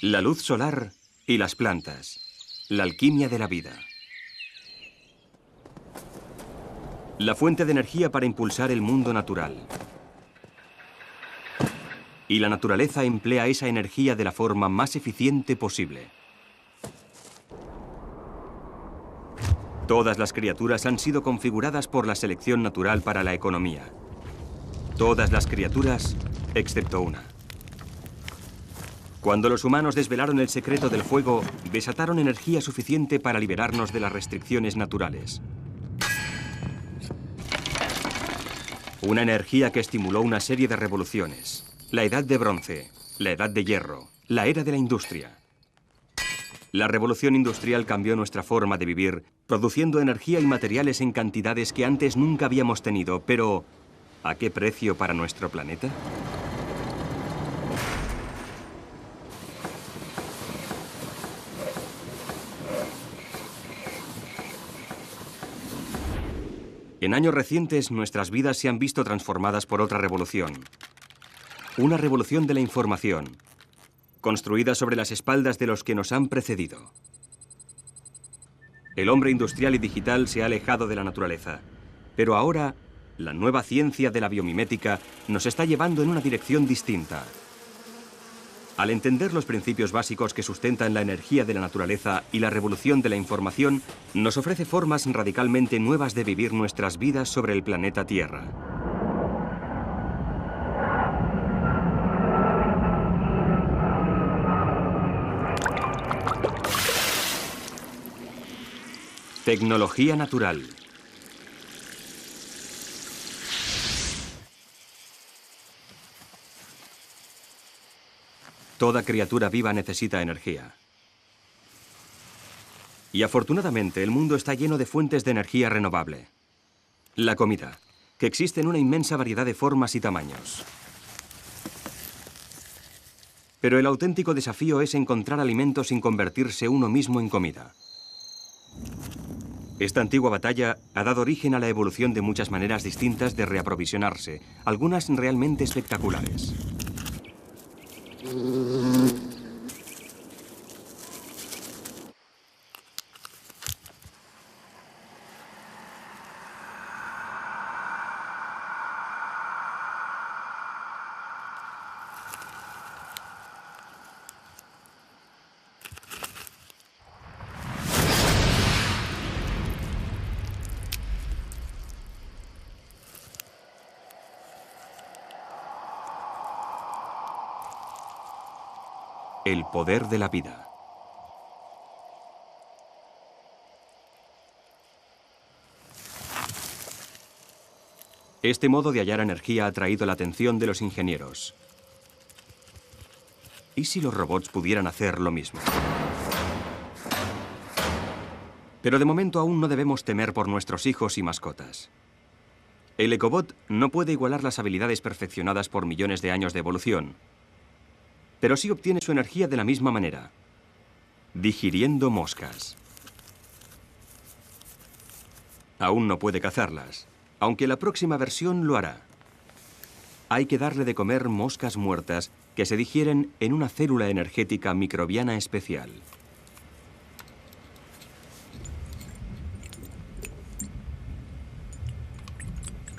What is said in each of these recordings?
La luz solar y las plantas. La alquimia de la vida. La fuente de energía para impulsar el mundo natural. Y la naturaleza emplea esa energía de la forma más eficiente posible. Todas las criaturas han sido configuradas por la selección natural para la economía. Todas las criaturas, excepto una. Cuando los humanos desvelaron el secreto del fuego, desataron energía suficiente para liberarnos de las restricciones naturales. Una energía que estimuló una serie de revoluciones. La Edad de Bronce, la Edad de Hierro, la Era de la Industria. La revolución industrial cambió nuestra forma de vivir, produciendo energía y materiales en cantidades que antes nunca habíamos tenido, pero ¿a qué precio para nuestro planeta? En años recientes, nuestras vidas se han visto transformadas por otra revolución. Una revolución de la información, construida sobre las espaldas de los que nos han precedido. El hombre industrial y digital se ha alejado de la naturaleza, pero ahora la nueva ciencia de la biomimética nos está llevando en una dirección distinta. Al entender los principios básicos que sustentan la energía de la naturaleza y la revolución de la información, nos ofrece formas radicalmente nuevas de vivir nuestras vidas sobre el planeta Tierra. Tecnología natural. Toda criatura viva necesita energía. Y afortunadamente el mundo está lleno de fuentes de energía renovable. La comida, que existe en una inmensa variedad de formas y tamaños. Pero el auténtico desafío es encontrar alimentos sin convertirse uno mismo en comida. Esta antigua batalla ha dado origen a la evolución de muchas maneras distintas de reaprovisionarse, algunas realmente espectaculares. El poder de la vida. Este modo de hallar energía ha atraído la atención de los ingenieros. ¿Y si los robots pudieran hacer lo mismo? Pero de momento aún no debemos temer por nuestros hijos y mascotas. El Ecobot no puede igualar las habilidades perfeccionadas por millones de años de evolución, pero sí obtiene su energía de la misma manera, digiriendo moscas. Aún no puede cazarlas, aunque la próxima versión lo hará. Hay que darle de comer moscas muertas que se digieren en una célula energética microbiana especial.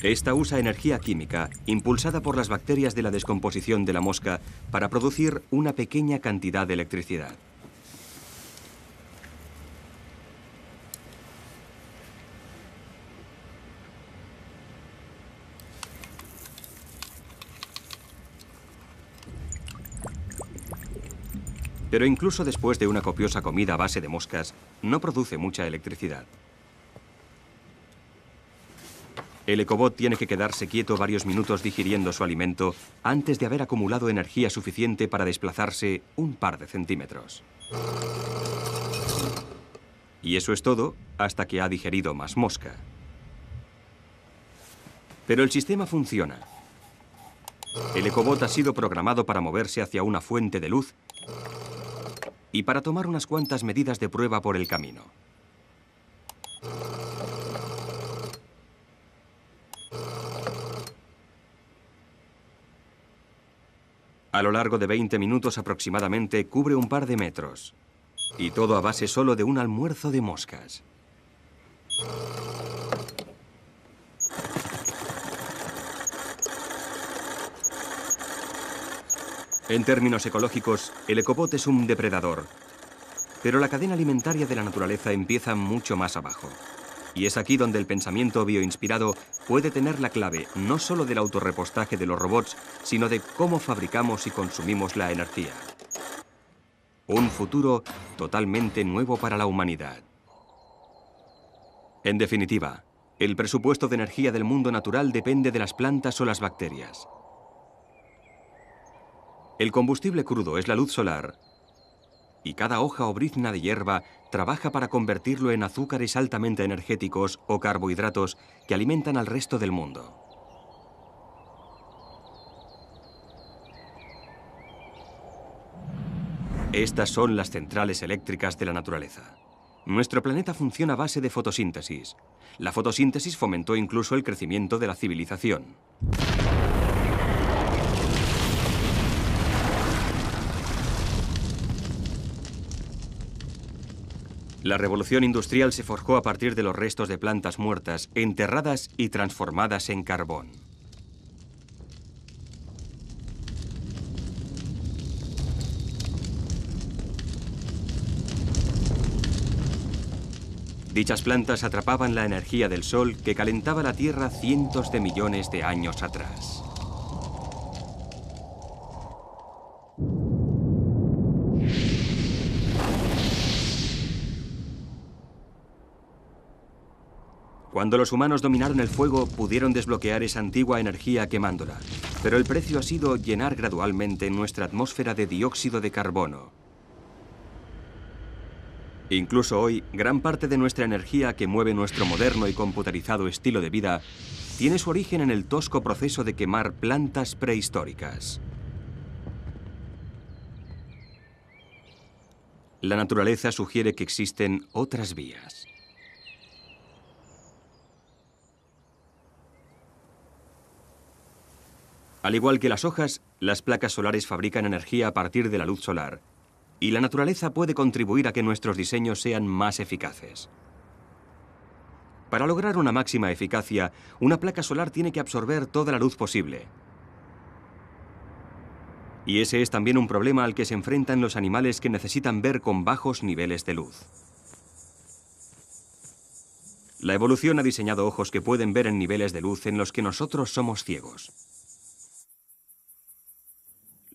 Esta usa energía química impulsada por las bacterias de la descomposición de la mosca para producir una pequeña cantidad de electricidad. Pero incluso después de una copiosa comida a base de moscas, no produce mucha electricidad. El Ecobot tiene que quedarse quieto varios minutos digiriendo su alimento antes de haber acumulado energía suficiente para desplazarse un par de centímetros. Y eso es todo hasta que ha digerido más mosca. Pero el sistema funciona. El Ecobot ha sido programado para moverse hacia una fuente de luz y para tomar unas cuantas medidas de prueba por el camino. A lo largo de 20 minutos aproximadamente cubre un par de metros. Y todo a base solo de un almuerzo de moscas. En términos ecológicos, el ecobot es un depredador. Pero la cadena alimentaria de la naturaleza empieza mucho más abajo. Y es aquí donde el pensamiento bioinspirado puede tener la clave no solo del autorrepostaje de los robots, sino de cómo fabricamos y consumimos la energía. Un futuro totalmente nuevo para la humanidad. En definitiva, el presupuesto de energía del mundo natural depende de las plantas o las bacterias. El combustible crudo es la luz solar, y cada hoja o brizna de hierba trabaja para convertirlo en azúcares altamente energéticos o carbohidratos que alimentan al resto del mundo. Estas son las centrales eléctricas de la naturaleza. Nuestro planeta funciona a base de fotosíntesis. La fotosíntesis fomentó incluso el crecimiento de la civilización. La revolución industrial se forjó a partir de los restos de plantas muertas, enterradas y transformadas en carbón. Dichas plantas atrapaban la energía del sol que calentaba la Tierra cientos de millones de años atrás. Cuando los humanos dominaron el fuego, pudieron desbloquear esa antigua energía quemándola. Pero el precio ha sido llenar gradualmente nuestra atmósfera de dióxido de carbono. Incluso hoy, gran parte de nuestra energía que mueve nuestro moderno y computarizado estilo de vida tiene su origen en el tosco proceso de quemar plantas prehistóricas. La naturaleza sugiere que existen otras vías. Al igual que las hojas, las placas solares fabrican energía a partir de la luz solar, y la naturaleza puede contribuir a que nuestros diseños sean más eficaces. Para lograr una máxima eficacia, una placa solar tiene que absorber toda la luz posible. Y ese es también un problema al que se enfrentan los animales que necesitan ver con bajos niveles de luz. La evolución ha diseñado ojos que pueden ver en niveles de luz en los que nosotros somos ciegos.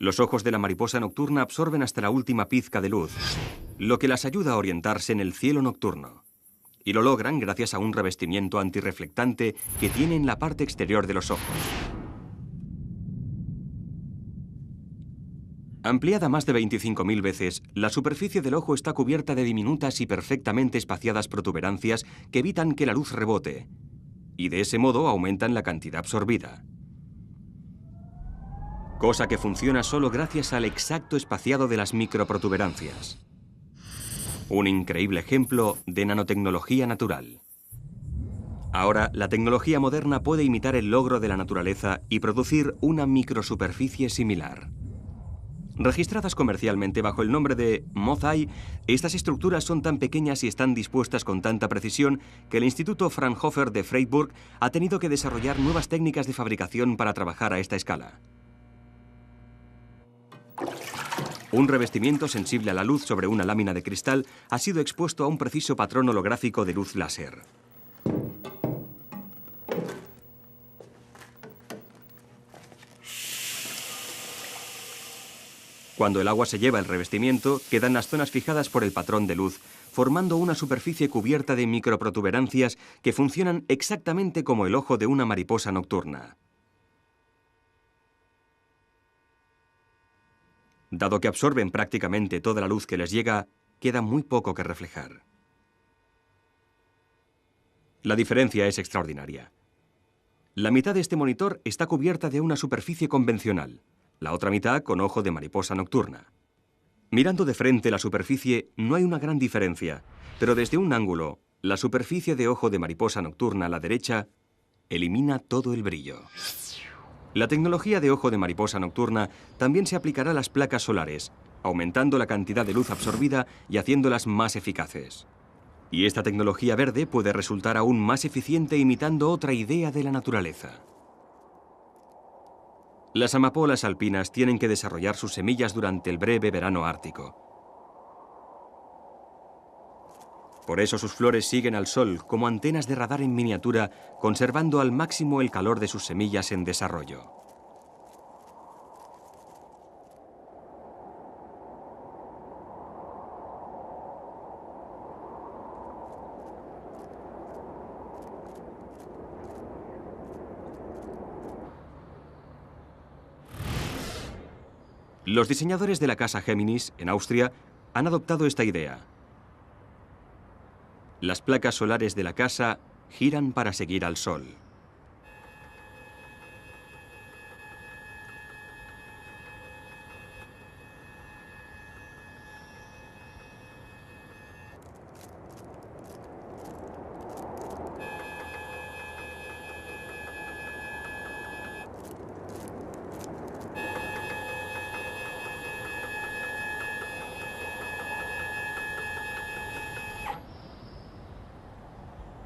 Los ojos de la mariposa nocturna absorben hasta la última pizca de luz, lo que las ayuda a orientarse en el cielo nocturno. Y lo logran gracias a un revestimiento antirreflectante que tiene en la parte exterior de los ojos. Ampliada más de 25.000 veces, la superficie del ojo está cubierta de diminutas y perfectamente espaciadas protuberancias que evitan que la luz rebote, y de ese modo aumentan la cantidad absorbida. Cosa que funciona solo gracias al exacto espaciado de las microprotuberancias. Un increíble ejemplo de nanotecnología natural. Ahora, la tecnología moderna puede imitar el logro de la naturaleza y producir una microsuperficie similar. Registradas comercialmente bajo el nombre de Moth-Eye, estas estructuras son tan pequeñas y están dispuestas con tanta precisión que el Instituto Fraunhofer de Freiburg ha tenido que desarrollar nuevas técnicas de fabricación para trabajar a esta escala. Un revestimiento sensible a la luz sobre una lámina de cristal ha sido expuesto a un preciso patrón holográfico de luz láser. Cuando el agua se lleva el revestimiento, quedan las zonas fijadas por el patrón de luz, formando una superficie cubierta de microprotuberancias que funcionan exactamente como el ojo de una mariposa nocturna. Dado que absorben prácticamente toda la luz que les llega, queda muy poco que reflejar. La diferencia es extraordinaria. La mitad de este monitor está cubierta de una superficie convencional, la otra mitad con ojo de mariposa nocturna. Mirando de frente la superficie no hay una gran diferencia, pero desde un ángulo, la superficie de ojo de mariposa nocturna a la derecha elimina todo el brillo. La tecnología de ojo de mariposa nocturna también se aplicará a las placas solares, aumentando la cantidad de luz absorbida y haciéndolas más eficaces. Y esta tecnología verde puede resultar aún más eficiente imitando otra idea de la naturaleza. Las amapolas alpinas tienen que desarrollar sus semillas durante el breve verano ártico. Por eso sus flores siguen al sol como antenas de radar en miniatura, conservando al máximo el calor de sus semillas en desarrollo. Los diseñadores de la casa Géminis, en Austria, han adoptado esta idea. Las placas solares de la casa giran para seguir al sol.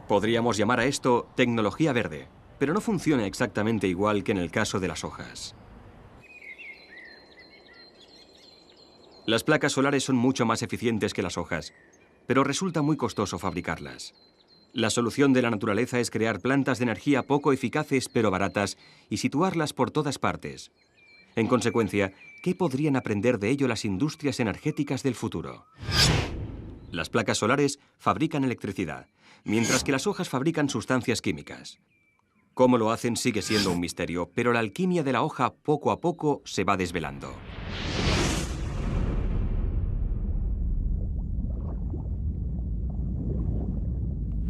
Podríamos llamar a esto tecnología verde, pero no funciona exactamente igual que en el caso de las hojas. Las placas solares son mucho más eficientes que las hojas, pero resulta muy costoso fabricarlas. La solución de la naturaleza es crear plantas de energía poco eficaces pero baratas y situarlas por todas partes. En consecuencia, ¿qué podrían aprender de ello las industrias energéticas del futuro? Las placas solares fabrican electricidad, mientras que las hojas fabrican sustancias químicas. Cómo lo hacen sigue siendo un misterio, pero la alquimia de la hoja poco a poco se va desvelando.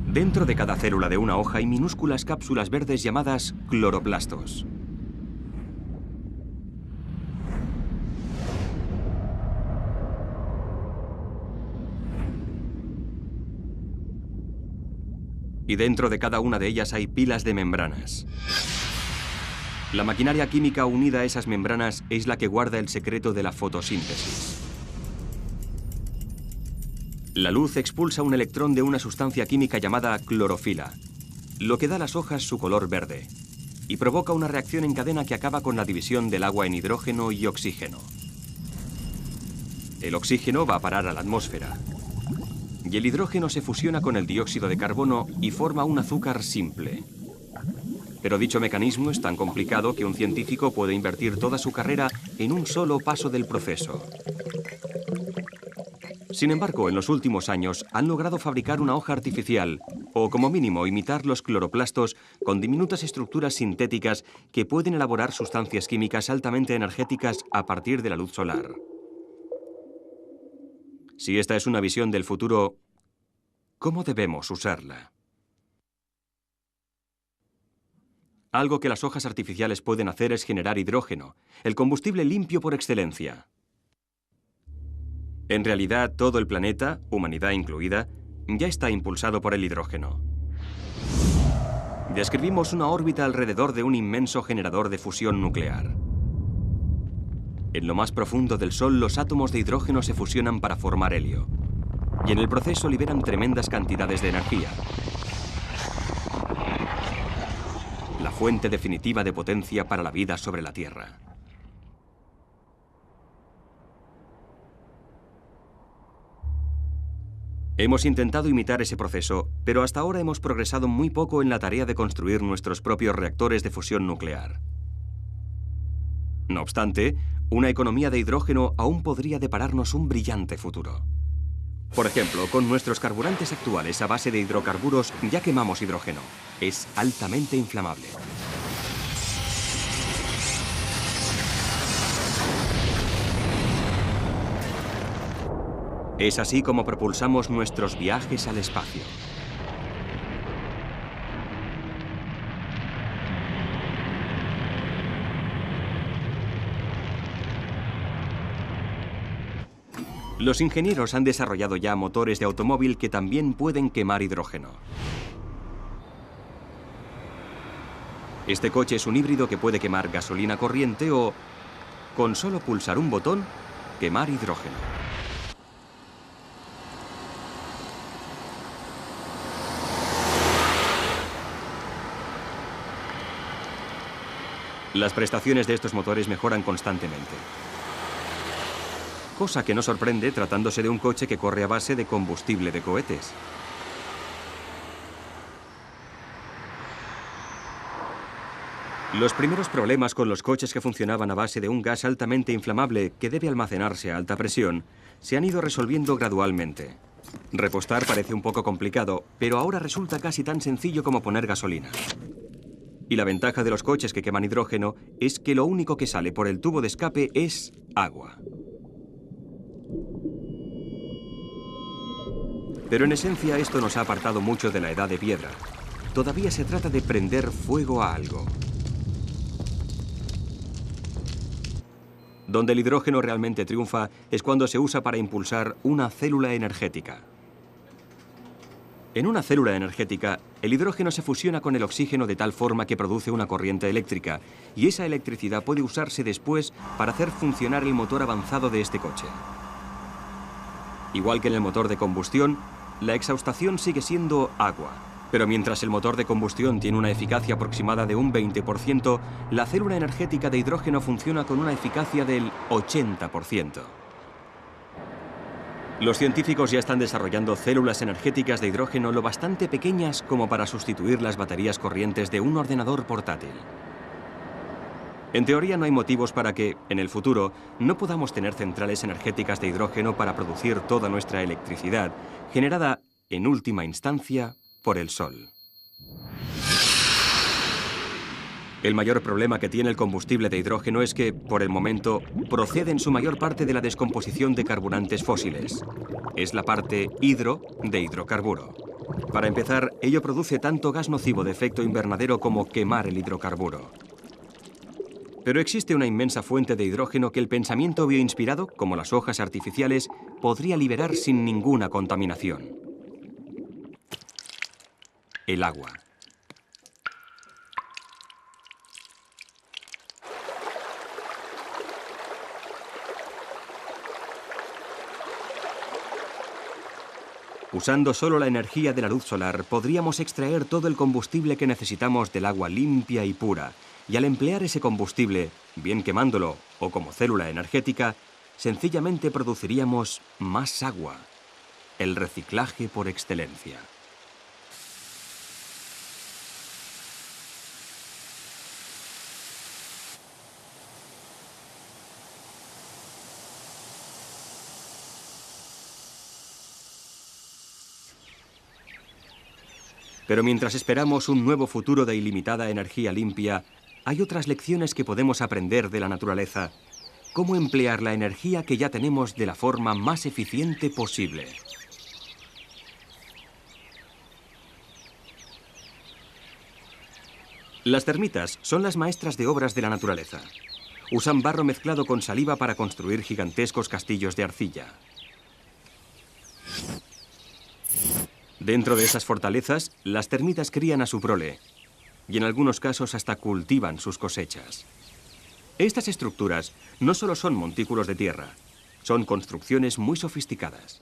Dentro de cada célula de una hoja hay minúsculas cápsulas verdes llamadas cloroplastos. Y dentro de cada una de ellas hay pilas de membranas. La maquinaria química unida a esas membranas es la que guarda el secreto de la fotosíntesis. La luz expulsa un electrón de una sustancia química llamada clorofila, lo que da a las hojas su color verde, y provoca una reacción en cadena que acaba con la división del agua en hidrógeno y oxígeno. El oxígeno va a parar a la atmósfera, y el hidrógeno se fusiona con el dióxido de carbono y forma un azúcar simple. Pero dicho mecanismo es tan complicado que un científico puede invertir toda su carrera en un solo paso del proceso. Sin embargo, en los últimos años han logrado fabricar una hoja artificial, o como mínimo imitar los cloroplastos con diminutas estructuras sintéticas que pueden elaborar sustancias químicas altamente energéticas a partir de la luz solar. Si esta es una visión del futuro, ¿cómo debemos usarla? Algo que las hojas artificiales pueden hacer es generar hidrógeno, el combustible limpio por excelencia. En realidad, todo el planeta, humanidad incluida, ya está impulsado por el hidrógeno. Describimos una órbita alrededor de un inmenso generador de fusión nuclear. En lo más profundo del Sol, los átomos de hidrógeno se fusionan para formar helio, y en el proceso liberan tremendas cantidades de energía. La fuente definitiva de potencia para la vida sobre la Tierra. Hemos intentado imitar ese proceso, pero hasta ahora hemos progresado muy poco en la tarea de construir nuestros propios reactores de fusión nuclear. No obstante, una economía de hidrógeno aún podría depararnos un brillante futuro. Por ejemplo, con nuestros carburantes actuales a base de hidrocarburos ya quemamos hidrógeno. Es altamente inflamable. Es así como propulsamos nuestros viajes al espacio. Los ingenieros han desarrollado ya motores de automóvil que también pueden quemar hidrógeno. Este coche es un híbrido que puede quemar gasolina corriente o, con solo pulsar un botón, quemar hidrógeno. Las prestaciones de estos motores mejoran constantemente. Cosa que no sorprende tratándose de un coche que corre a base de combustible de cohetes. Los primeros problemas con los coches que funcionaban a base de un gas altamente inflamable que debe almacenarse a alta presión se han ido resolviendo gradualmente. Repostar parece un poco complicado, pero ahora resulta casi tan sencillo como poner gasolina. Y la ventaja de los coches que queman hidrógeno es que lo único que sale por el tubo de escape es agua. Pero en esencia esto nos ha apartado mucho de la edad de piedra. Todavía se trata de prender fuego a algo. Donde el hidrógeno realmente triunfa es cuando se usa para impulsar una célula energética. En una célula energética, el hidrógeno se fusiona con el oxígeno de tal forma que produce una corriente eléctrica, y esa electricidad puede usarse después para hacer funcionar el motor avanzado de este coche. Igual que en el motor de combustión, la exhaustación sigue siendo agua. Pero mientras el motor de combustión tiene una eficacia aproximada de un 20%, la célula energética de hidrógeno funciona con una eficacia del 80%. Los científicos ya están desarrollando células energéticas de hidrógeno lo bastante pequeñas como para sustituir las baterías corrientes de un ordenador portátil. En teoría no hay motivos para que, en el futuro, no podamos tener centrales energéticas de hidrógeno para producir toda nuestra electricidad, generada, en última instancia, por el sol. El mayor problema que tiene el combustible de hidrógeno es que, por el momento, procede en su mayor parte de la descomposición de carburantes fósiles. Es la parte hidro de hidrocarburo. Para empezar, ello produce tanto gas nocivo de efecto invernadero como quemar el hidrocarburo. Pero existe una inmensa fuente de hidrógeno que el pensamiento bioinspirado, como las hojas artificiales, podría liberar sin ninguna contaminación. El agua. Usando solo la energía de la luz solar, podríamos extraer todo el combustible que necesitamos del agua limpia y pura. Y al emplear ese combustible, bien quemándolo o como célula energética, sencillamente produciríamos más agua. El reciclaje por excelencia. Pero mientras esperamos un nuevo futuro de ilimitada energía limpia, hay otras lecciones que podemos aprender de la naturaleza. Cómo emplear la energía que ya tenemos de la forma más eficiente posible. Las termitas son las maestras de obras de la naturaleza. Usan barro mezclado con saliva para construir gigantescos castillos de arcilla. Dentro de esas fortalezas, las termitas crían a su prole y en algunos casos hasta cultivan sus cosechas. Estas estructuras no solo son montículos de tierra, son construcciones muy sofisticadas.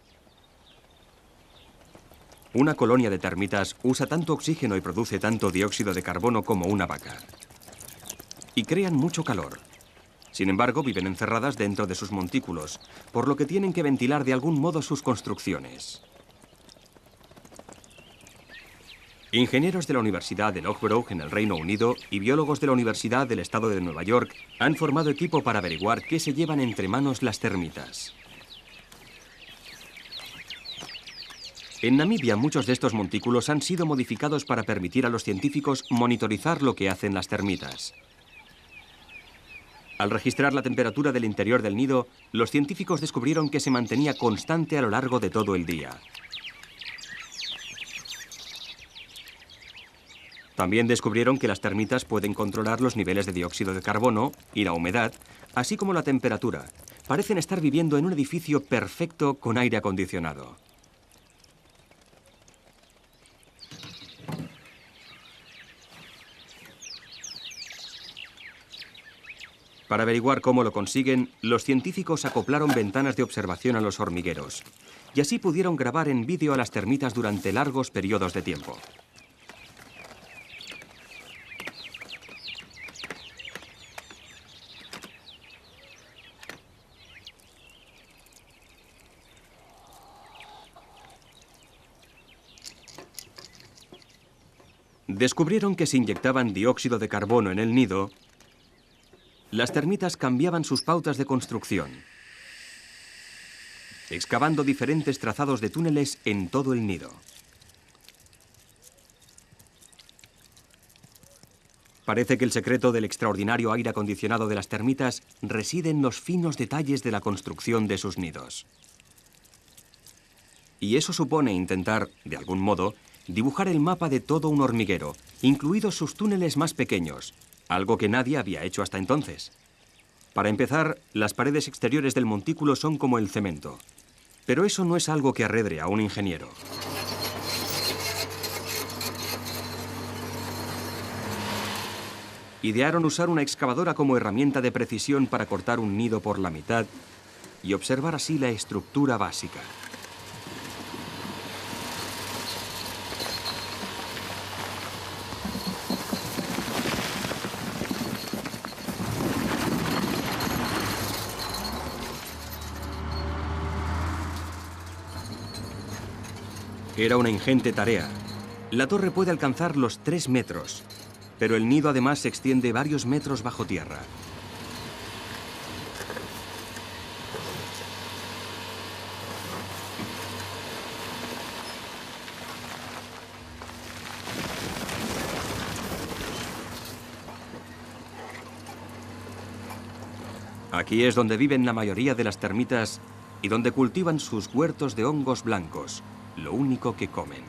Una colonia de termitas usa tanto oxígeno y produce tanto dióxido de carbono como una vaca. Y crean mucho calor. Sin embargo, viven encerradas dentro de sus montículos, por lo que tienen que ventilar de algún modo sus construcciones. Ingenieros de la Universidad de Loughborough en el Reino Unido y biólogos de la Universidad del Estado de Nueva York han formado equipo para averiguar qué se llevan entre manos las termitas. En Namibia, muchos de estos montículos han sido modificados para permitir a los científicos monitorizar lo que hacen las termitas. Al registrar la temperatura del interior del nido, los científicos descubrieron que se mantenía constante a lo largo de todo el día. También descubrieron que las termitas pueden controlar los niveles de dióxido de carbono y la humedad, así como la temperatura. Parecen estar viviendo en un edificio perfecto con aire acondicionado. Para averiguar cómo lo consiguen, los científicos acoplaron ventanas de observación a los hormigueros, y así pudieron grabar en vídeo a las termitas durante largos periodos de tiempo. Descubrieron que si inyectaban dióxido de carbono en el nido, las termitas cambiaban sus pautas de construcción, excavando diferentes trazados de túneles en todo el nido. Parece que el secreto del extraordinario aire acondicionado de las termitas reside en los finos detalles de la construcción de sus nidos. Y eso supone intentar, de algún modo, dibujar el mapa de todo un hormiguero, incluidos sus túneles más pequeños, algo que nadie había hecho hasta entonces. Para empezar, las paredes exteriores del montículo son como el cemento. Pero eso no es algo que arredre a un ingeniero. Idearon usar una excavadora como herramienta de precisión para cortar un nido por la mitad y observar así la estructura básica. Era una ingente tarea. La torre puede alcanzar los 3 metros, pero el nido además se extiende varios metros bajo tierra. Aquí es donde viven la mayoría de las termitas y donde cultivan sus huertos de hongos blancos, lo único que comen.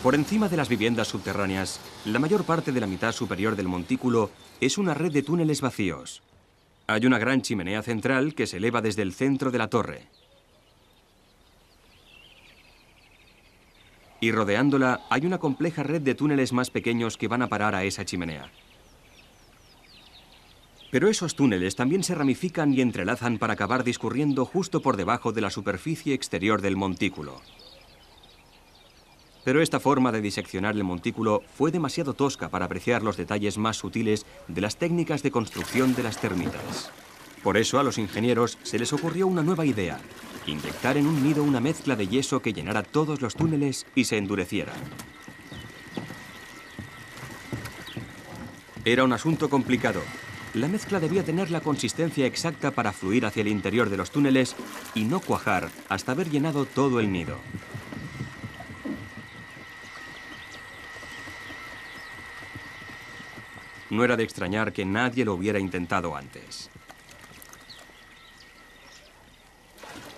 Por encima de las viviendas subterráneas, la mayor parte de la mitad superior del montículo es una red de túneles vacíos. Hay una gran chimenea central que se eleva desde el centro de la torre. Y rodeándola hay una compleja red de túneles más pequeños que van a parar a esa chimenea. Pero esos túneles también se ramifican y entrelazan para acabar discurriendo justo por debajo de la superficie exterior del montículo. Pero esta forma de diseccionar el montículo fue demasiado tosca para apreciar los detalles más sutiles de las técnicas de construcción de las termitas. Por eso a los ingenieros se les ocurrió una nueva idea: inyectar en un nido una mezcla de yeso que llenara todos los túneles y se endureciera. Era un asunto complicado. La mezcla debía tener la consistencia exacta para fluir hacia el interior de los túneles y no cuajar hasta haber llenado todo el nido. No era de extrañar que nadie lo hubiera intentado antes.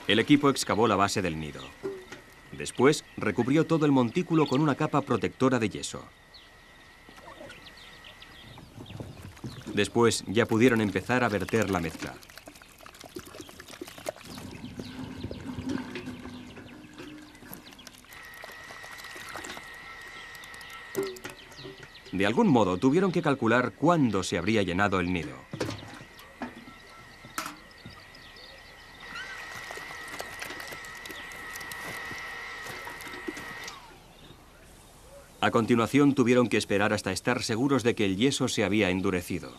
El equipo excavó la base del nido. Después, recubrió todo el montículo con una capa protectora de yeso. Después, ya pudieron empezar a verter la mezcla. De algún modo, tuvieron que calcular cuándo se habría llenado el nido. A continuación, tuvieron que esperar hasta estar seguros de que el yeso se había endurecido.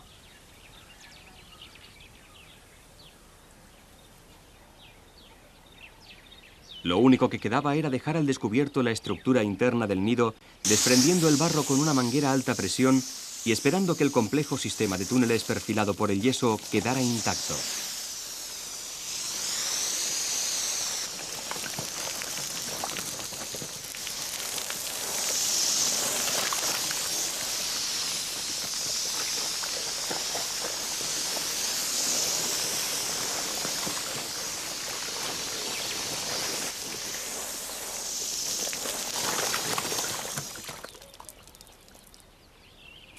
Lo único que quedaba era dejar al descubierto la estructura interna del nido, desprendiendo el barro con una manguera a alta presión y esperando que el complejo sistema de túneles perfilado por el yeso quedara intacto.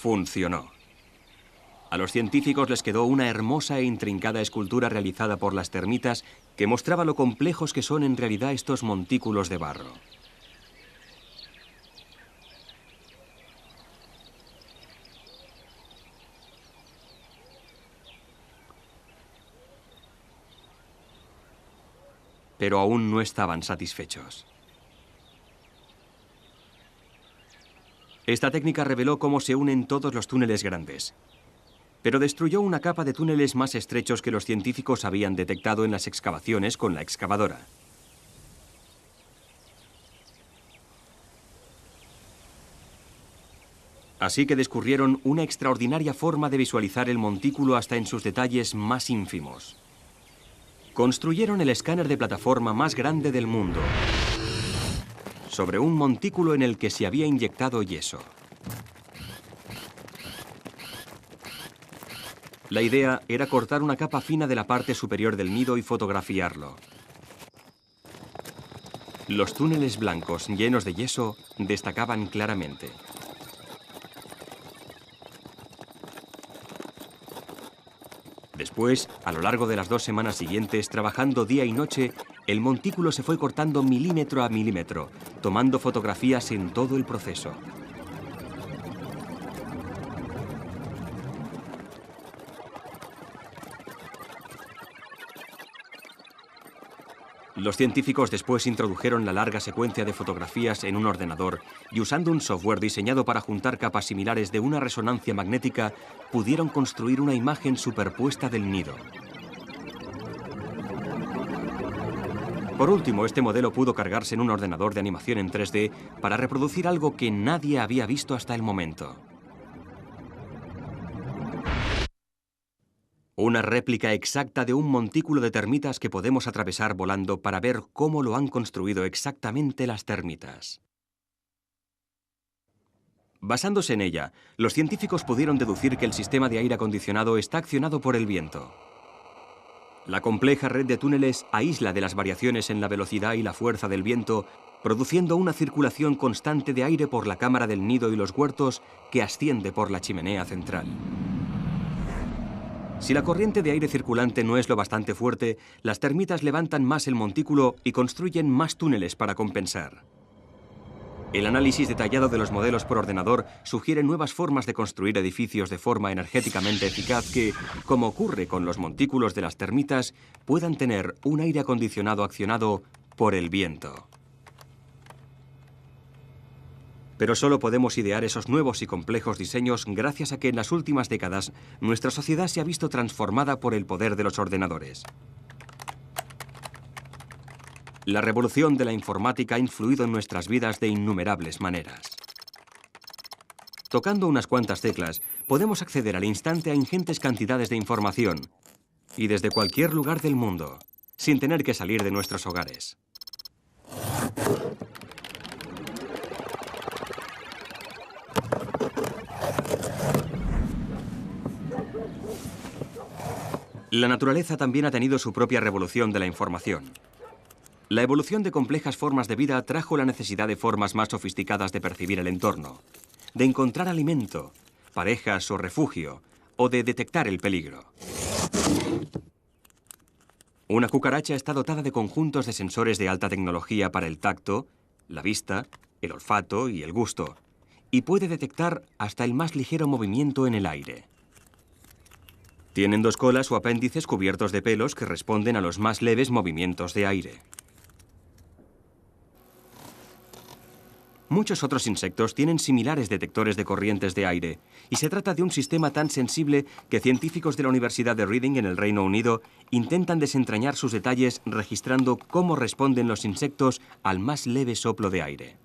funcionó. A los científicos les quedó una hermosa e intrincada escultura realizada por las termitas que mostraba lo complejos que son en realidad estos montículos de barro. Pero aún no estaban satisfechos. Esta técnica reveló cómo se unen todos los túneles grandes, pero destruyó una capa de túneles más estrechos que los científicos habían detectado en las excavaciones con la excavadora. Así que descubrieron una extraordinaria forma de visualizar el montículo hasta en sus detalles más ínfimos. Construyeron el escáner de plataforma más grande del mundo sobre un montículo en el que se había inyectado yeso. La idea era cortar una capa fina de la parte superior del nido y fotografiarlo. Los túneles blancos llenos de yeso destacaban claramente. Después, a lo largo de las 2 semanas siguientes, trabajando día y noche, el montículo se fue cortando milímetro a milímetro, tomando fotografías en todo el proceso. Los científicos después introdujeron la larga secuencia de fotografías en un ordenador y usando un software diseñado para juntar capas similares de una resonancia magnética, pudieron construir una imagen superpuesta del nido. Por último, este modelo pudo cargarse en un ordenador de animación en 3D para reproducir algo que nadie había visto hasta el momento. Una réplica exacta de un montículo de termitas que podemos atravesar volando para ver cómo lo han construido exactamente las termitas. Basándose en ella, los científicos pudieron deducir que el sistema de aire acondicionado está accionado por el viento. La compleja red de túneles aísla de las variaciones en la velocidad y la fuerza del viento, produciendo una circulación constante de aire por la cámara del nido y los huertos que asciende por la chimenea central. Si la corriente de aire circulante no es lo bastante fuerte, las termitas levantan más el montículo y construyen más túneles para compensar. El análisis detallado de los modelos por ordenador sugiere nuevas formas de construir edificios de forma energéticamente eficaz que, como ocurre con los montículos de las termitas, puedan tener un aire acondicionado accionado por el viento. Pero solo podemos idear esos nuevos y complejos diseños gracias a que en las últimas décadas nuestra sociedad se ha visto transformada por el poder de los ordenadores. La revolución de la informática ha influido en nuestras vidas de innumerables maneras. Tocando unas cuantas teclas, podemos acceder al instante a ingentes cantidades de información y desde cualquier lugar del mundo, sin tener que salir de nuestros hogares. La naturaleza también ha tenido su propia revolución de la información. La evolución de complejas formas de vida trajo la necesidad de formas más sofisticadas de percibir el entorno, de encontrar alimento, parejas o refugio, o de detectar el peligro. Una cucaracha está dotada de conjuntos de sensores de alta tecnología para el tacto, la vista, el olfato y el gusto, y puede detectar hasta el más ligero movimiento en el aire. Tienen 2 colas o apéndices cubiertos de pelos que responden a los más leves movimientos de aire. Muchos otros insectos tienen similares detectores de corrientes de aire, y se trata de un sistema tan sensible que científicos de la Universidad de Reading en el Reino Unido intentan desentrañar sus detalles registrando cómo responden los insectos al más leve soplo de aire.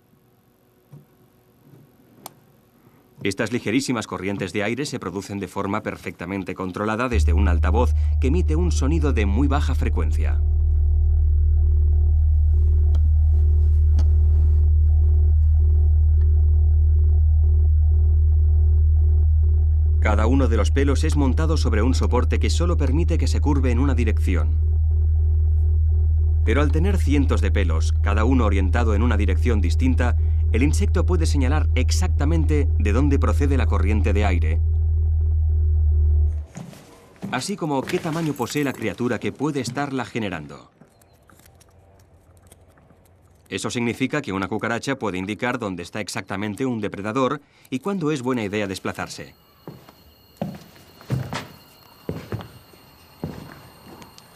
Estas ligerísimas corrientes de aire se producen de forma perfectamente controlada desde un altavoz que emite un sonido de muy baja frecuencia. Cada uno de los pelos es montado sobre un soporte que solo permite que se curve en una dirección. Pero al tener cientos de pelos, cada uno orientado en una dirección distinta, el insecto puede señalar exactamente de dónde procede la corriente de aire, así como qué tamaño posee la criatura que puede estarla generando. Eso significa que una cucaracha puede indicar dónde está exactamente un depredador y cuándo es buena idea desplazarse.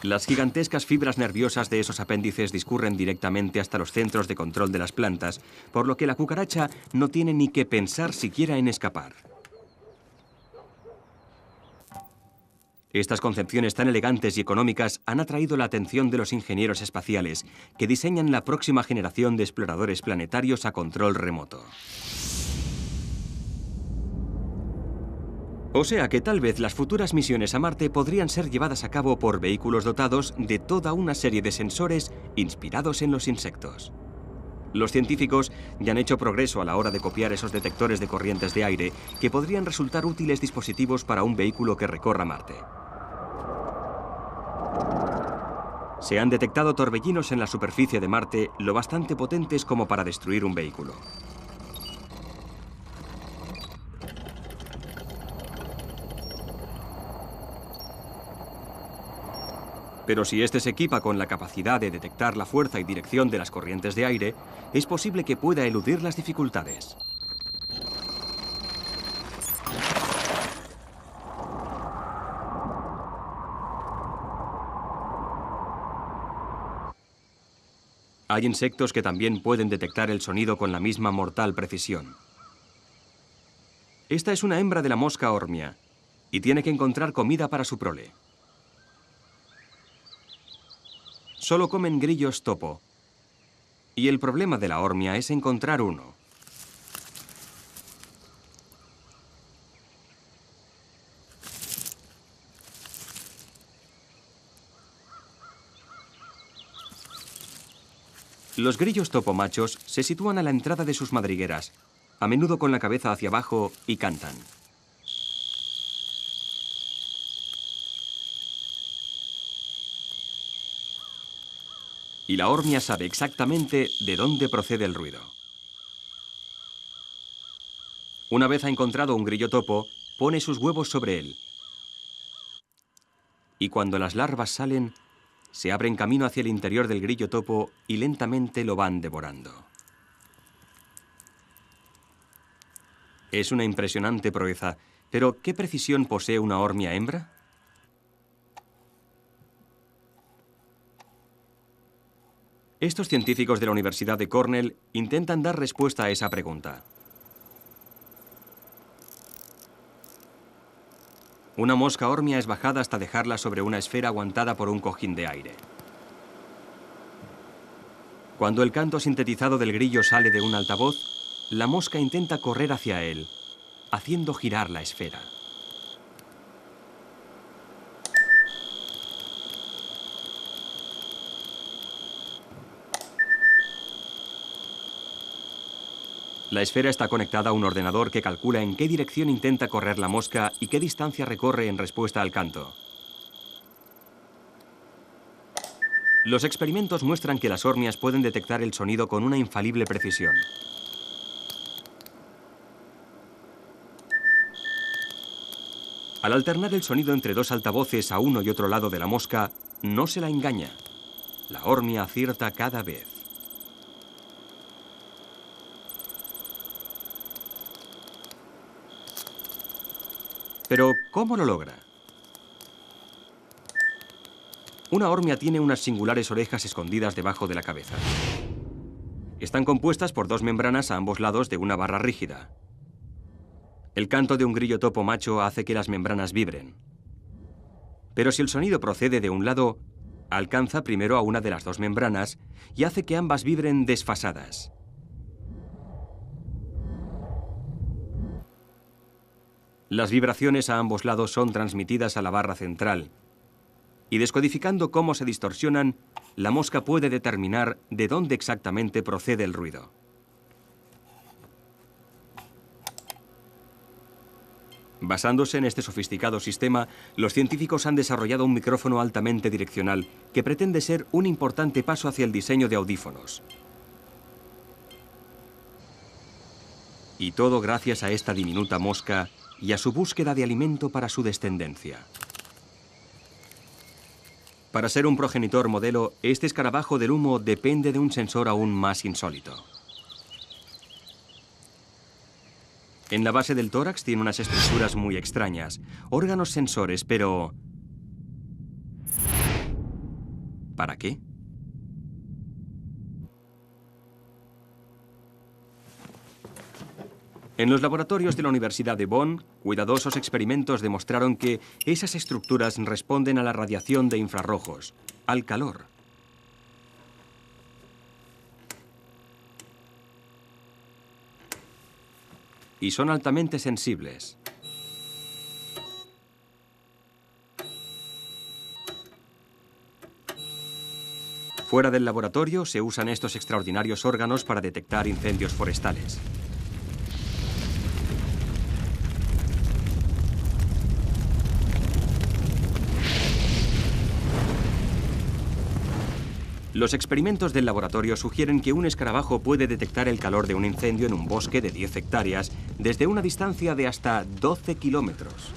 Las gigantescas fibras nerviosas de esos apéndices discurren directamente hasta los centros de control de las plantas, por lo que la cucaracha no tiene ni que pensar siquiera en escapar. Estas concepciones tan elegantes y económicas han atraído la atención de los ingenieros espaciales, que diseñan la próxima generación de exploradores planetarios a control remoto. O sea que tal vez las futuras misiones a Marte podrían ser llevadas a cabo por vehículos dotados de toda una serie de sensores inspirados en los insectos. Los científicos ya han hecho progreso a la hora de copiar esos detectores de corrientes de aire que podrían resultar útiles dispositivos para un vehículo que recorra Marte. Se han detectado torbellinos en la superficie de Marte lo bastante potentes como para destruir un vehículo. Pero si este se equipa con la capacidad de detectar la fuerza y dirección de las corrientes de aire, es posible que pueda eludir las dificultades. Hay insectos que también pueden detectar el sonido con la misma mortal precisión. Esta es una hembra de la mosca hormia y tiene que encontrar comida para su prole. Solo comen grillos topo. Y el problema de la hormia es encontrar uno. Los grillos topo machos se sitúan a la entrada de sus madrigueras, a menudo con la cabeza hacia abajo, y cantan. Y la hormia sabe exactamente de dónde procede el ruido. Una vez ha encontrado un grillo topo, pone sus huevos sobre él. Y cuando las larvas salen, se abren camino hacia el interior del grillo topo y lentamente lo van devorando. Es una impresionante proeza, pero ¿qué precisión posee una hormia hembra? Estos científicos de la Universidad de Cornell intentan dar respuesta a esa pregunta. Una mosca hormia es bajada hasta dejarla sobre una esfera aguantada por un cojín de aire. Cuando el canto sintetizado del grillo sale de un altavoz, la mosca intenta correr hacia él, haciendo girar la esfera. La esfera está conectada a un ordenador que calcula en qué dirección intenta correr la mosca y qué distancia recorre en respuesta al canto. Los experimentos muestran que las hormias pueden detectar el sonido con una infalible precisión. Al alternar el sonido entre dos altavoces a uno y otro lado de la mosca, no se la engaña. La hormia acierta cada vez. Pero, ¿cómo lo logra? Una hormia tiene unas singulares orejas escondidas debajo de la cabeza. Están compuestas por dos membranas a ambos lados de una barra rígida. El canto de un grillo topo macho hace que las membranas vibren. Pero si el sonido procede de un lado, alcanza primero a una de las dos membranas y hace que ambas vibren desfasadas. Las vibraciones a ambos lados son transmitidas a la barra central, y descodificando cómo se distorsionan, la mosca puede determinar de dónde exactamente procede el ruido. Basándose en este sofisticado sistema, los científicos han desarrollado un micrófono altamente direccional que pretende ser un importante paso hacia el diseño de audífonos. Y todo gracias a esta diminuta mosca y a su búsqueda de alimento para su descendencia. Para ser un progenitor modelo, este escarabajo del humo depende de un sensor aún más insólito. En la base del tórax tiene unas estructuras muy extrañas, órganos sensores, pero... ¿para qué? En los laboratorios de la Universidad de Bonn, cuidadosos experimentos demostraron que esas estructuras responden a la radiación de infrarrojos, al calor. Y son altamente sensibles. Fuera del laboratorio se usan estos extraordinarios órganos para detectar incendios forestales. Los experimentos del laboratorio sugieren que un escarabajo puede detectar el calor de un incendio en un bosque de 10 hectáreas desde una distancia de hasta 12 kilómetros.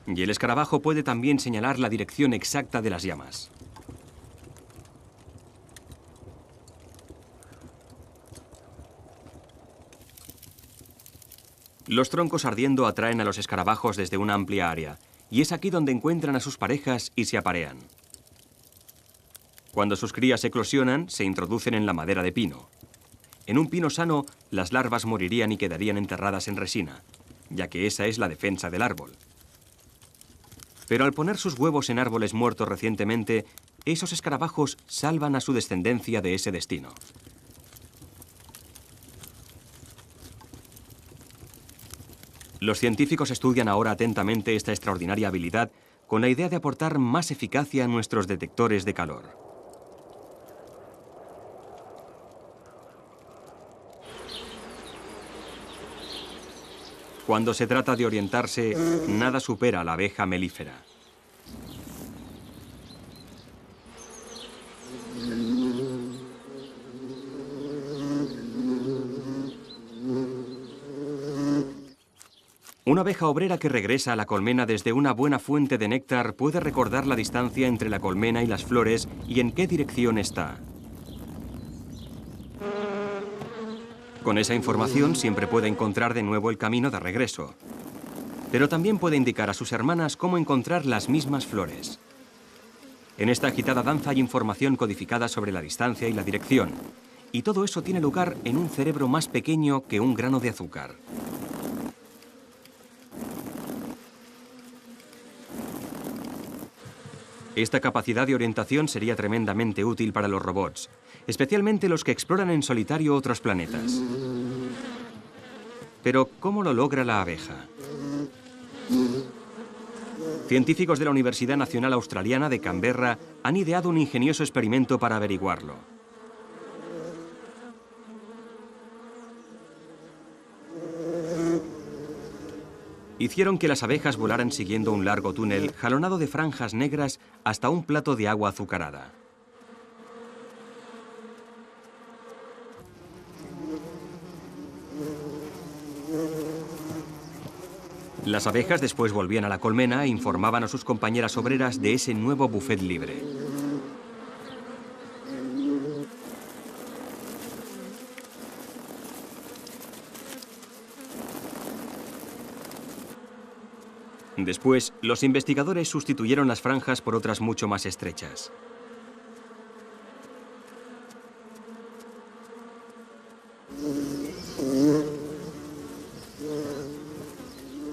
Y el escarabajo puede también señalar la dirección exacta de las llamas. Los troncos ardiendo atraen a los escarabajos desde una amplia área, y es aquí donde encuentran a sus parejas y se aparean. Cuando sus crías eclosionan, se introducen en la madera de pino. En un pino sano, las larvas morirían y quedarían enterradas en resina, ya que esa es la defensa del árbol. Pero al poner sus huevos en árboles muertos recientemente, esos escarabajos salvan a su descendencia de ese destino. Los científicos estudian ahora atentamente esta extraordinaria habilidad con la idea de aportar más eficacia a nuestros detectores de calor. Cuando se trata de orientarse, nada supera a la abeja melífera. Una abeja obrera que regresa a la colmena desde una buena fuente de néctar puede recordar la distancia entre la colmena y las flores y en qué dirección está. Con esa información siempre puede encontrar de nuevo el camino de regreso. Pero también puede indicar a sus hermanas cómo encontrar las mismas flores. En esta agitada danza hay información codificada sobre la distancia y la dirección. Y todo eso tiene lugar en un cerebro más pequeño que un grano de azúcar. Esta capacidad de orientación sería tremendamente útil para los robots, especialmente los que exploran en solitario otros planetas. Pero, ¿cómo lo logra la abeja? Científicos de la Universidad Nacional Australiana de Canberra han ideado un ingenioso experimento para averiguarlo. Hicieron que las abejas volaran siguiendo un largo túnel jalonado de franjas negras hasta un plato de agua azucarada. Las abejas después volvían a la colmena e informaban a sus compañeras obreras de ese nuevo buffet libre. Después, los investigadores sustituyeron las franjas por otras mucho más estrechas.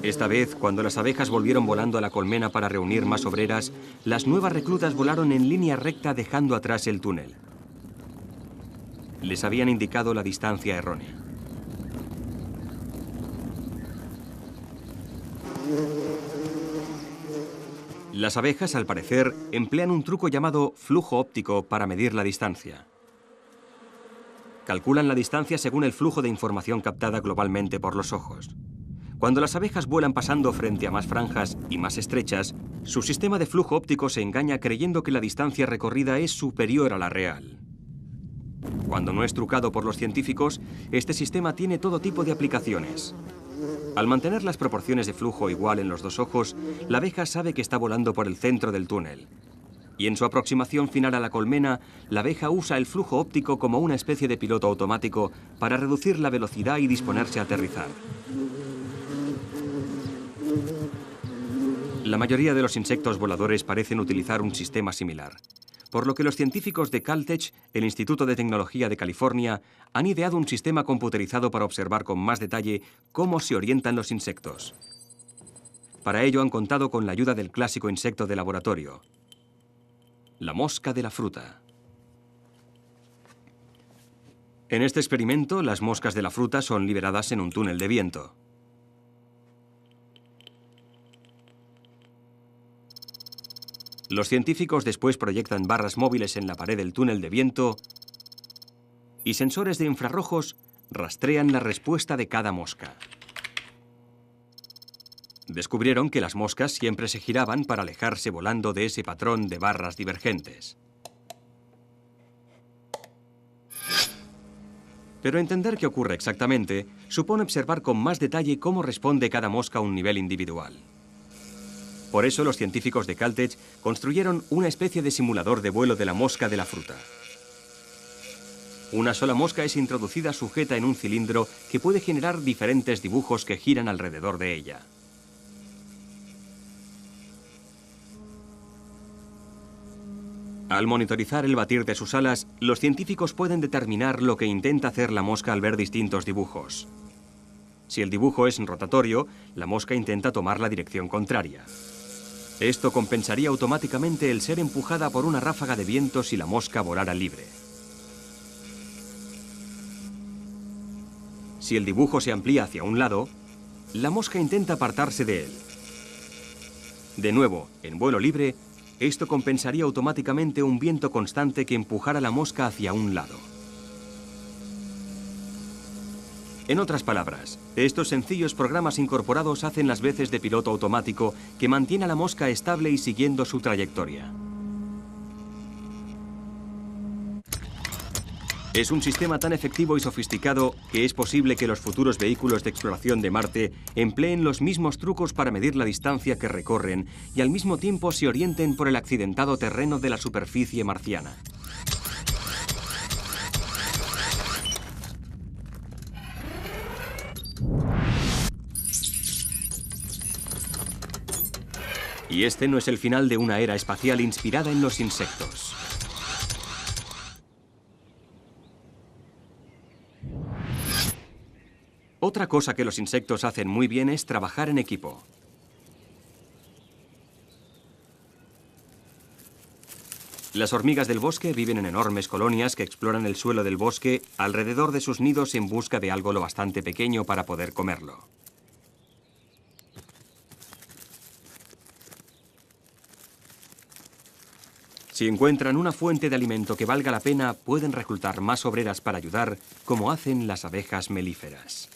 Esta vez, cuando las abejas volvieron volando a la colmena para reunir más obreras, las nuevas reclutas volaron en línea recta dejando atrás el túnel. Les habían indicado la distancia errónea. Las abejas, al parecer, emplean un truco llamado flujo óptico para medir la distancia. Calculan la distancia según el flujo de información captada globalmente por los ojos. Cuando las abejas vuelan pasando frente a más franjas y más estrechas, Su sistema de flujo óptico se engaña creyendo que la distancia recorrida es superior a la real. Cuando no es trucado por los científicos, este sistema tiene todo tipo de aplicaciones. Al mantener las proporciones de flujo igual en los dos ojos, la abeja sabe que está volando por el centro del túnel. Y en su aproximación final a la colmena, la abeja usa el flujo óptico como una especie de piloto automático para reducir la velocidad y disponerse a aterrizar. La mayoría de los insectos voladores parecen utilizar un sistema similar, por lo que los científicos de Caltech, el Instituto de Tecnología de California, han ideado un sistema computerizado para observar con más detalle cómo se orientan los insectos. Para ello han contado con la ayuda del clásico insecto de laboratorio, la mosca de la fruta. En este experimento, las moscas de la fruta son liberadas en un túnel de viento. Los científicos después proyectan barras móviles en la pared del túnel de viento y sensores de infrarrojos rastrean la respuesta de cada mosca. Descubrieron que las moscas siempre se giraban para alejarse volando de ese patrón de barras divergentes. Pero entender qué ocurre exactamente supone observar con más detalle cómo responde cada mosca a un nivel individual. Por eso los científicos de Caltech construyeron una especie de simulador de vuelo de la mosca de la fruta. Una sola mosca es introducida sujeta en un cilindro que puede generar diferentes dibujos que giran alrededor de ella. Al monitorizar el batir de sus alas, los científicos pueden determinar lo que intenta hacer la mosca al ver distintos dibujos. Si el dibujo es rotatorio, la mosca intenta tomar la dirección contraria. Esto compensaría automáticamente el ser empujada por una ráfaga de viento si la mosca volara libre. Si el dibujo se amplía hacia un lado, la mosca intenta apartarse de él. De nuevo, en vuelo libre, esto compensaría automáticamente un viento constante que empujara la mosca hacia un lado. En otras palabras, estos sencillos programas incorporados hacen las veces de piloto automático que mantiene a la mosca estable y siguiendo su trayectoria. Es un sistema tan efectivo y sofisticado que es posible que los futuros vehículos de exploración de Marte empleen los mismos trucos para medir la distancia que recorren y al mismo tiempo se orienten por el accidentado terreno de la superficie marciana. Y este no es el final de una era espacial inspirada en los insectos. Otra cosa que los insectos hacen muy bien es trabajar en equipo. Las hormigas del bosque viven en enormes colonias que exploran el suelo del bosque alrededor de sus nidos en busca de algo lo bastante pequeño para poder comerlo. Si encuentran una fuente de alimento que valga la pena, pueden reclutar más obreras para ayudar, como hacen las abejas melíferas.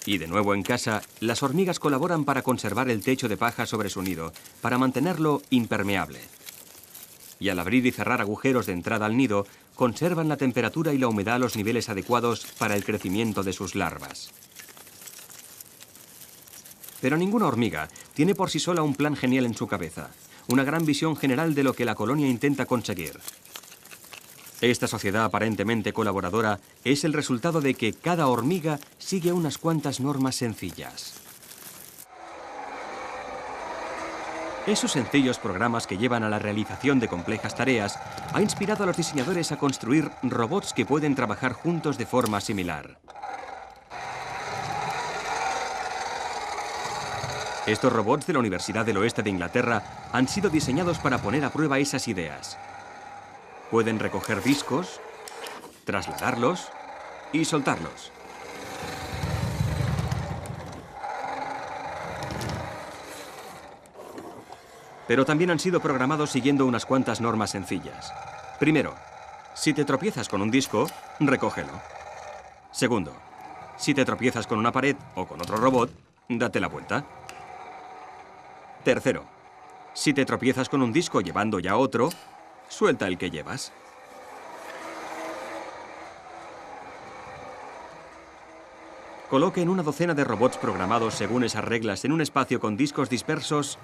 Y de nuevo en casa, las hormigas colaboran para conservar el techo de paja sobre su nido, para mantenerlo impermeable. Y al abrir y cerrar agujeros de entrada al nido, conservan la temperatura y la humedad a los niveles adecuados para el crecimiento de sus larvas. Pero ninguna hormiga tiene por sí sola un plan genial en su cabeza, una gran visión general de lo que la colonia intenta conseguir. Esta sociedad aparentemente colaboradora es el resultado de que cada hormiga sigue unas cuantas normas sencillas. Esos sencillos programas que llevan a la realización de complejas tareas ha inspirado a los diseñadores a construir robots que pueden trabajar juntos de forma similar. Estos robots de la Universidad del Oeste de Inglaterra han sido diseñados para poner a prueba esas ideas. Pueden recoger discos, trasladarlos y soltarlos. Pero también han sido programados siguiendo unas cuantas normas sencillas. Primero, si te tropiezas con un disco, recógelo. Segundo, si te tropiezas con una pared o con otro robot, date la vuelta. Tercero, si te tropiezas con un disco llevando ya otro, suelta el que llevas. Coloquen una docena de robots programados según esas reglas en un espacio con discos dispersos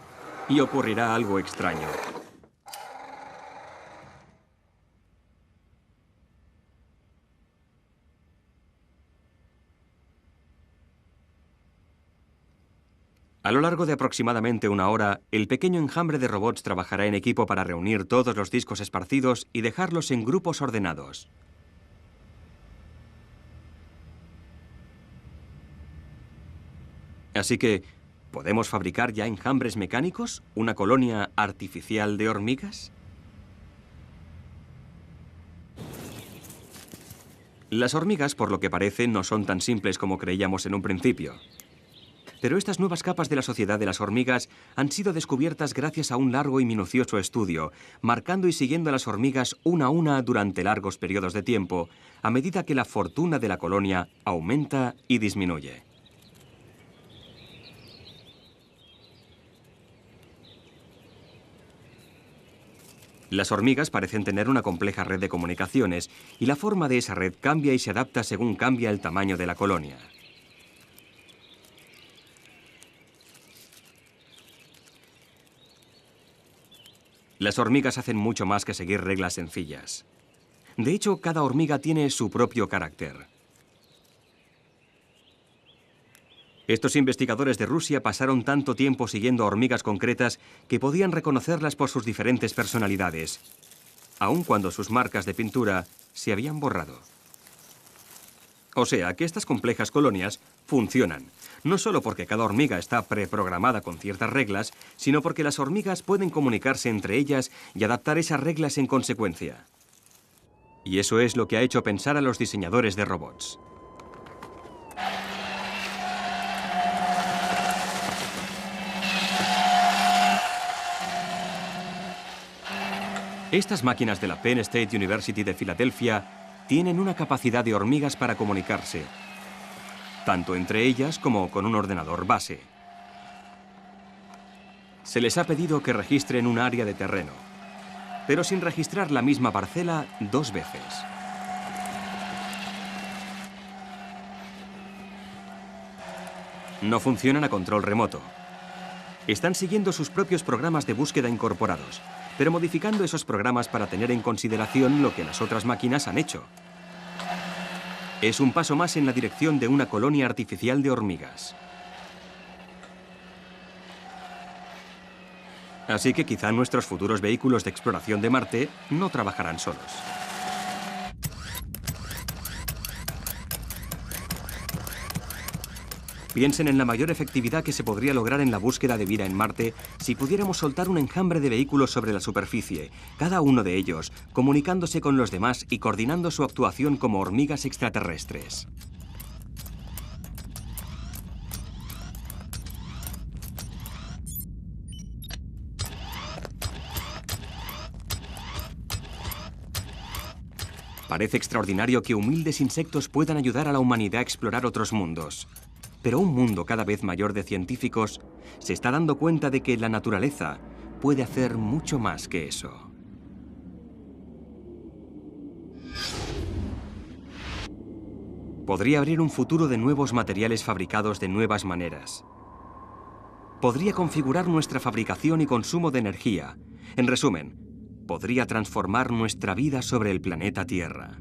y ocurrirá algo extraño. A lo largo de aproximadamente una hora, el pequeño enjambre de robots trabajará en equipo para reunir todos los discos esparcidos y dejarlos en grupos ordenados. Así que, ¿podemos fabricar ya enjambres mecánicos? ¿Una colonia artificial de hormigas? Las hormigas, por lo que parece, no son tan simples como creíamos en un principio. Pero estas nuevas capas de la sociedad de las hormigas han sido descubiertas gracias a un largo y minucioso estudio, marcando y siguiendo a las hormigas una a una durante largos periodos de tiempo, a medida que la fortuna de la colonia aumenta y disminuye. Las hormigas parecen tener una compleja red de comunicaciones y la forma de esa red cambia y se adapta según cambia el tamaño de la colonia. Las hormigas hacen mucho más que seguir reglas sencillas. De hecho, cada hormiga tiene su propio carácter. Estos investigadores de Rusia pasaron tanto tiempo siguiendo a hormigas concretas que podían reconocerlas por sus diferentes personalidades, aun cuando sus marcas de pintura se habían borrado. O sea, que estas complejas colonias funcionan, no solo porque cada hormiga está preprogramada con ciertas reglas, sino porque las hormigas pueden comunicarse entre ellas y adaptar esas reglas en consecuencia. Y eso es lo que ha hecho pensar a los diseñadores de robots. Estas máquinas de la Penn State University de Filadelfia tienen una capacidad de hormigas para comunicarse, tanto entre ellas como con un ordenador base. Se les ha pedido que registren un área de terreno, pero sin registrar la misma parcela 2 veces. No funcionan a control remoto. Están siguiendo sus propios programas de búsqueda incorporados, pero modificando esos programas para tener en consideración lo que las otras máquinas han hecho. Es un paso más en la dirección de una colonia artificial de hormigas. Así que quizá nuestros futuros vehículos de exploración de Marte no trabajarán solos. Piensen en la mayor efectividad que se podría lograr en la búsqueda de vida en Marte si pudiéramos soltar un enjambre de vehículos sobre la superficie, cada uno de ellos comunicándose con los demás y coordinando su actuación como hormigas extraterrestres. Parece extraordinario que humildes insectos puedan ayudar a la humanidad a explorar otros mundos. Pero un mundo cada vez mayor de científicos se está dando cuenta de que la naturaleza puede hacer mucho más que eso. Podría abrir un futuro de nuevos materiales fabricados de nuevas maneras. Podría configurar nuestra fabricación y consumo de energía. En resumen, podría transformar nuestra vida sobre el planeta Tierra.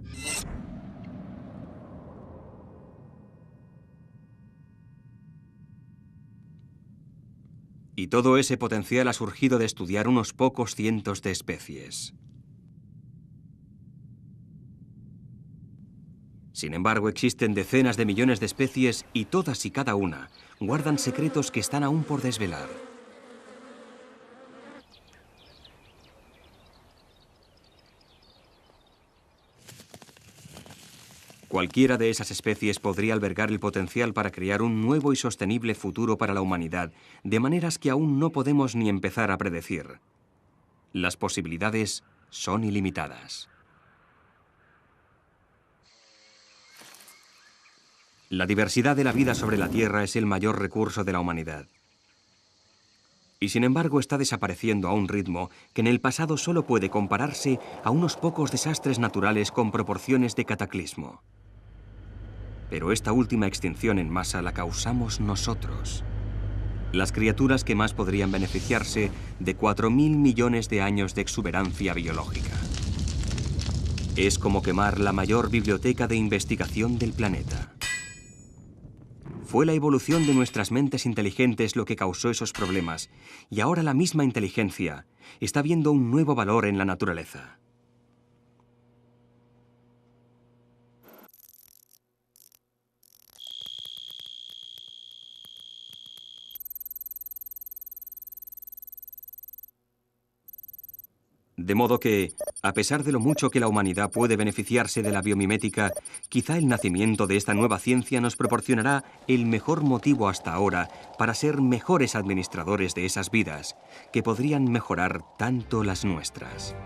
Y todo ese potencial ha surgido de estudiar unos pocos cientos de especies. Sin embargo, existen decenas de millones de especies y todas y cada una guardan secretos que están aún por desvelar. Cualquiera de esas especies podría albergar el potencial para crear un nuevo y sostenible futuro para la humanidad, de maneras que aún no podemos ni empezar a predecir. Las posibilidades son ilimitadas. La diversidad de la vida sobre la Tierra es el mayor recurso de la humanidad. Y sin embargo está desapareciendo a un ritmo que en el pasado solo puede compararse a unos pocos desastres naturales con proporciones de cataclismo. Pero esta última extinción en masa la causamos nosotros. Las criaturas que más podrían beneficiarse de 4.000 millones de años de exuberancia biológica. Es como quemar la mayor biblioteca de investigación del planeta. Fue la evolución de nuestras mentes inteligentes lo que causó esos problemas, y ahora la misma inteligencia está viendo un nuevo valor en la naturaleza. De modo que, a pesar de lo mucho que la humanidad puede beneficiarse de la biomimética, quizá el nacimiento de esta nueva ciencia nos proporcionará el mejor motivo hasta ahora para ser mejores administradores de esas vidas, que podrían mejorar tanto las nuestras.